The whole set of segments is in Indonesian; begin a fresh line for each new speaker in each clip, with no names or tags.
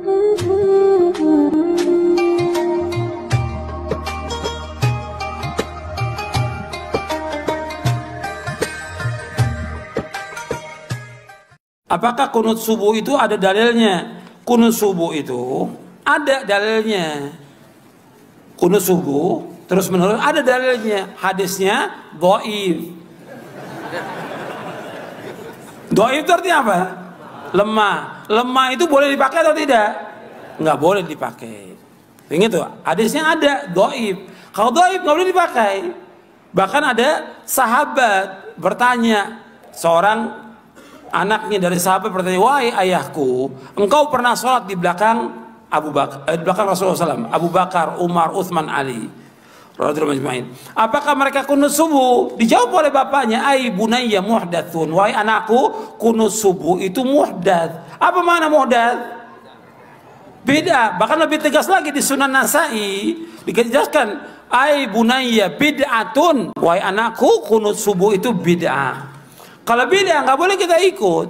Apakah kunut subuh itu ada dalilnya? Kunut subuh itu ada dalilnya. Kunut subuh terus menerus ada dalilnya. Hadisnya dhaif. Dhaif itu artinya apa? Lemah. Lemah itu boleh dipakai atau tidak? Nggak boleh dipakai. Ingat tuh, hadisnya ada dhaif. Kalau dhaif nggak boleh dipakai. Bahkan ada sahabat bertanya, seorang anaknya dari sahabat bertanya, wahai ayahku, engkau pernah sholat di belakang di belakang Rasulullah SAW, Abu Bakar, Umar, Uthman, Ali, apakah mereka kunut subuh? Dijawab oleh bapaknya, ai bunayya muhdatsun, wahai anakku, kunut subuh itu muhdats. Apa makna muhdats? Beda. Bahkan lebih tegas lagi di Sunan Nasai dijelaskan, ai bunayya bid'atun, wahai anakku, kunut subuh itu bid'ah. Kalau beda nggak boleh kita ikut.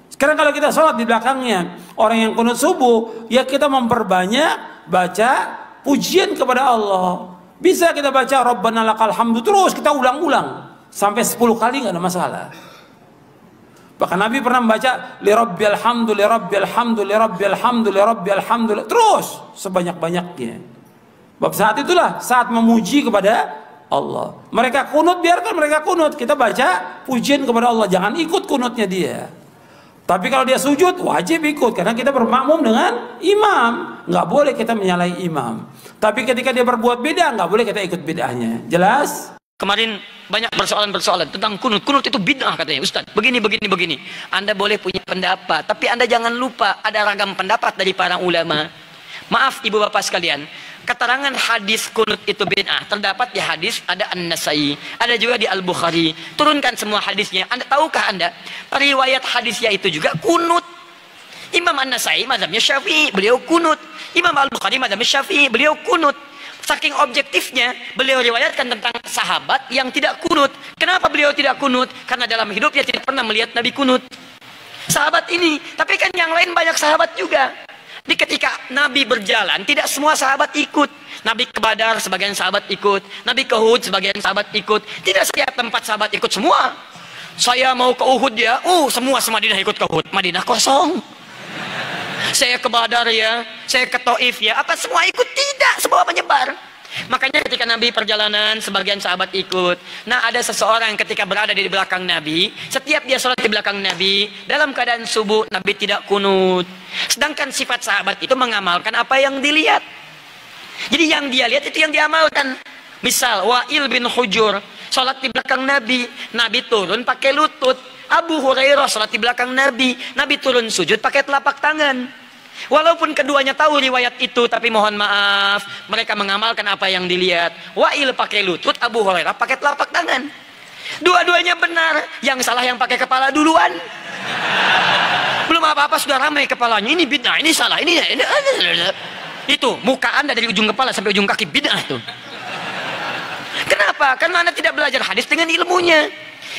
Sekarang kalau kita sholat di belakangnya orang yang kunut subuh, ya kita memperbanyak baca pujian kepada Allah. Bisa kita baca Rabbana lakal hamdu terus kita ulang-ulang sampai 10 kali nggak ada masalah. Bahkan Nabi pernah membaca li rabbil hamdu li rabbil hamdu li rabbil hamdu li rabbil hamdu terus sebanyak-banyaknya. Bab saat itulah saat memuji kepada Allah. Mereka kunut, biarkan mereka kunut. Kita baca pujian kepada Allah. Jangan ikut kunutnya dia. Tapi kalau dia sujud, wajib ikut. Karena kita bermakmum dengan imam. Nggak boleh kita menyalahi imam. Tapi ketika dia berbuat beda, nggak boleh kita ikut bid'ahnya. Jelas?
Kemarin banyak persoalan-persoalan tentang kunut. Kunut itu bid'ah katanya, Ustaz. Begini. Anda boleh punya pendapat. Tapi Anda jangan lupa ada ragam pendapat dari para ulama. Maaf ibu bapak sekalian. Keterangan hadis kunut itu bid'ah terdapat di hadis ada An-Nasai, ada juga di Al-Bukhari. Turunkan semua hadisnya. Anda tahukah Anda riwayat hadisnya itu juga kunut? Imam An-Nasai mazhabnya Syafi'i, beliau kunut. Imam Al-Bukhari mazhabnya Syafi'i, beliau kunut. Saking objektifnya beliau riwayatkan tentang sahabat yang tidak kunut. Kenapa beliau tidak kunut? Karena dalam hidupnya tidak pernah melihat Nabi kunut. Sahabat ini, tapi kan yang lain banyak sahabat juga. Di ketika Nabi berjalan, tidak semua sahabat ikut. Nabi ke Badar, sebagian sahabat ikut. Nabi ke Uhud, sebagian sahabat ikut. Tidak setiap tempat sahabat ikut semua. Saya mau ke Uhud ya, semua semadinah ikut ke Uhud. Madinah kosong. Saya ke Badar ya, saya ke Taif ya. Apa semua ikut? Tidak, semua menyebar. Makanya ketika Nabi perjalanan, sebagian sahabat ikut. Nah, ada seseorang ketika berada di belakang Nabi, setiap dia sholat di belakang Nabi, dalam keadaan subuh, Nabi tidak kunut. Sedangkan sifat sahabat itu mengamalkan apa yang dilihat. Jadi yang dia lihat itu yang diamalkan. Misal, Wa'il bin Hujur, sholat di belakang Nabi, Nabi turun pakai lutut. Abu Hurairah sholat di belakang Nabi, Nabi turun sujud pakai telapak tangan. Walaupun keduanya tahu riwayat itu, tapi mohon maaf, mereka mengamalkan apa yang dilihat. Wa'il pakai lutut, Abu Hurairah pakai telapak tangan. Dua-duanya benar, yang salah yang pakai kepala duluan. Belum apa-apa sudah ramai kepalanya, ini bid'ah, ini salah, ini. Itu, muka Anda dari ujung kepala sampai ujung kaki bid'ah itu. Kenapa? Karena Anda tidak belajar hadis dengan ilmunya.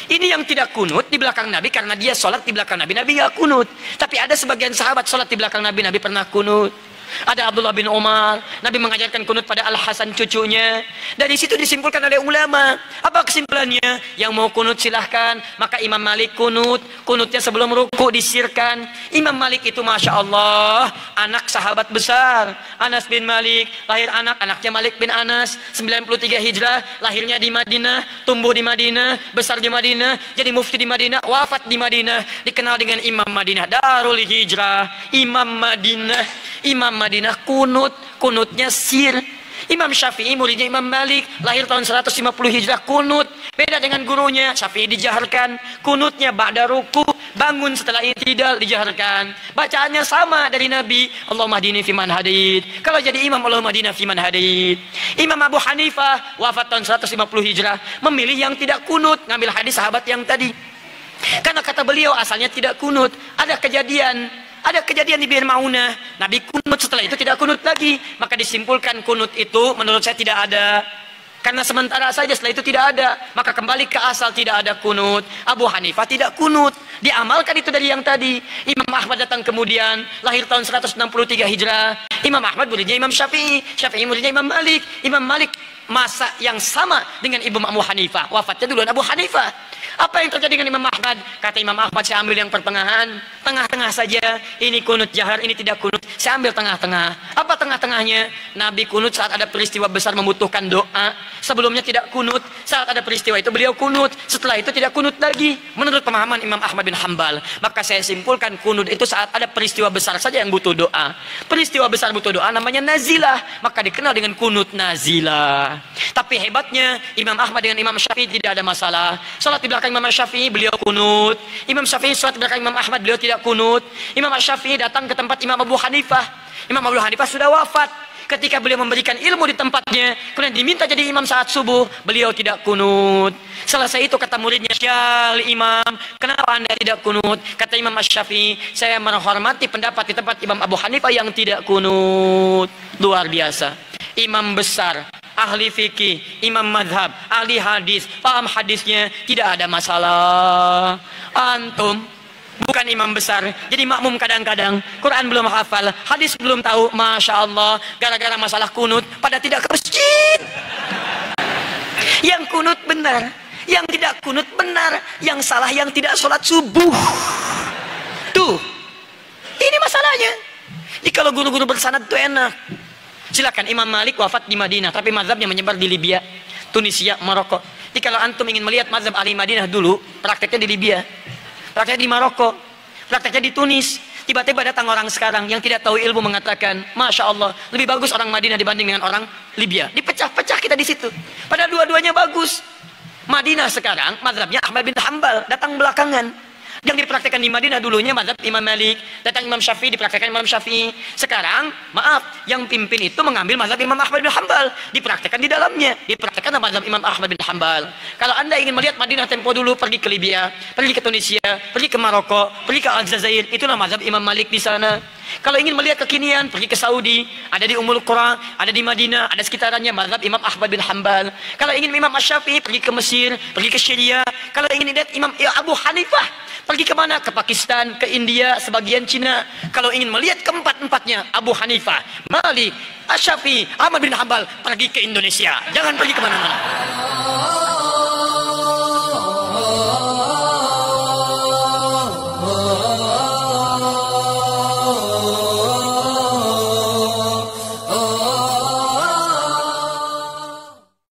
Ini yang tidak kunut di belakang Nabi karena dia sholat di belakang Nabi, Nabi nggak kunut. Tapi ada sebagian sahabat sholat di belakang Nabi, Nabi pernah kunut. Ada Abdullah bin Umar, Nabi mengajarkan kunut pada Al-Hasan cucunya. Dari situ disimpulkan oleh ulama. Apa kesimpulannya? Yang mau kunut silahkan. Maka Imam Malik kunut, kunutnya sebelum ruku disirkan. Imam Malik itu Masya Allah, anak sahabat besar. Anas bin Malik, lahir anaknya Malik bin Anas, 93 Hijrah, lahirnya di Madinah, tumbuh di Madinah, besar di Madinah, jadi mufti di Madinah, wafat di Madinah, dikenal dengan Imam Madinah, Darul Hijrah, Imam Madinah kunutnya sir. Imam Syafi'i muridnya Imam Malik, lahir tahun 150 Hijrah, kunut. Beda dengan gurunya, Syafi'i dijaharkan, kunutnya ba'da ruku, bangun setelah i'tidal dijaharkan. Bacaannya sama dari Nabi, Allahumma hdini fiman hadid. Kalau jadi imam, Allahumma hdina fiman hadid. Imam Abu Hanifah wafat tahun 150 Hijrah, memilih yang tidak kunut, ngambil hadis sahabat yang tadi. Karena kata beliau asalnya tidak kunut. Ada kejadian di Bir Maunah, Nabi kunut, setelah itu tidak kunut lagi. Maka disimpulkan kunut itu menurut saya tidak ada. Karena sementara saja, setelah itu tidak ada. Maka kembali ke asal, tidak ada kunut. Abu Hanifah tidak kunut. Diamalkan itu dari yang tadi. Imam Ahmad datang kemudian, lahir tahun 163 Hijrah. Imam Ahmad muridnya Imam Syafi'i. Syafi'i muridnya Imam Malik. Imam Malik masa yang sama dengan Imam Abu Hanifah. Wafatnya duluan Abu Hanifah. Apa yang terjadi dengan Imam Ahmad? Kata Imam Ahmad, saya ambil yang pertengahan, tengah-tengah saja. Ini kunut jahar, ini tidak kunut. Saya ambil tengah-tengah. Apa tengah-tengahnya? Nabi kunut saat ada peristiwa besar membutuhkan doa. Sebelumnya tidak kunut. Saat ada peristiwa itu beliau kunut. Setelah itu tidak kunut lagi. Menurut pemahaman Imam Ahmad bin Hanbal. Maka saya simpulkan kunut itu saat ada peristiwa besar saja yang butuh doa. Peristiwa besar butuh doa namanya nazilah. Maka dikenal dengan kunut nazilah. Tapi hebatnya Imam Ahmad dengan Imam Syafi'i tidak ada masalah. Salat di belakang Imam Syafi'i beliau kunut. Imam Syafi'i salat di belakang Imam Ahmad beliau tidak kunut. Imam Syafi'i datang ke tempat Imam Abu Hanifah. Imam Abu Hanifah sudah wafat. Ketika beliau memberikan ilmu di tempatnya, kemudian diminta jadi imam saat subuh, beliau tidak kunut. Selesai itu kata muridnya, "Syal Imam, kenapa Anda tidak kunut?" Kata Imam Syafi'i, "Saya menghormati pendapat di tempat Imam Abu Hanifah yang tidak kunut." Luar biasa. Imam besar, ahli fikih, imam madhab, ahli hadis, paham hadisnya, tidak ada masalah. Antum bukan imam besar, jadi makmum kadang-kadang, Quran belum hafal, hadis belum tahu, Masya Allah, gara-gara masalah kunut, pada tidak ke masjid. Yang kunut benar, yang tidak kunut benar, yang salah yang tidak sholat subuh. Tuh, ini masalahnya. Jadi kalau guru-guru bersanad itu enak. Silakan, Imam Malik wafat di Madinah, tapi mazhabnya menyebar di Libya, Tunisia, Maroko. Jadi kalau antum ingin melihat mazhab ahli Madinah dulu, prakteknya di Libya, prakteknya di Maroko, prakteknya di Tunis. Tiba-tiba datang orang sekarang yang tidak tahu ilmu mengatakan, Masya Allah, lebih bagus orang Madinah dibanding dengan orang Libya. Dipecah-pecah kita di situ. Padahal dua-duanya bagus. Madinah sekarang mazhabnya Ahmad bin Hanbal, datang belakangan. Yang dipraktekkan di Madinah dulunya mazhab Imam Malik, datang Imam Syafi'i, dipraktekkan Imam Syafi'i. Sekarang, maaf, yang pimpin itu mengambil mazhab Imam Ahmad bin Hanbal, dipraktekkan di dalamnya, dipraktekkan mazhab Imam Ahmad bin Hanbal. Kalau Anda ingin melihat Madinah tempo dulu, pergi ke Libya, pergi ke Tunisia, pergi ke Maroko, pergi ke Aljazair, itulah mazhab Imam Malik di sana. Kalau ingin melihat kekinian, pergi ke Saudi, ada di Ummul Qura, ada di Madinah, ada sekitarannya mazhab Imam Ahmad bin Hanbal. Kalau ingin Imam Syafi'i, pergi ke Mesir, pergi ke Syria. Kalau ingin lihat Imam Abu Hanifah, pergi ke mana? Ke Pakistan, ke India, sebagian Cina. Kalau ingin melihat keempat-empatnya, Abu Hanifah, Malik, Syafi'i, Ahmad bin Hanbal, pergi ke Indonesia. Jangan pergi kemana-mana.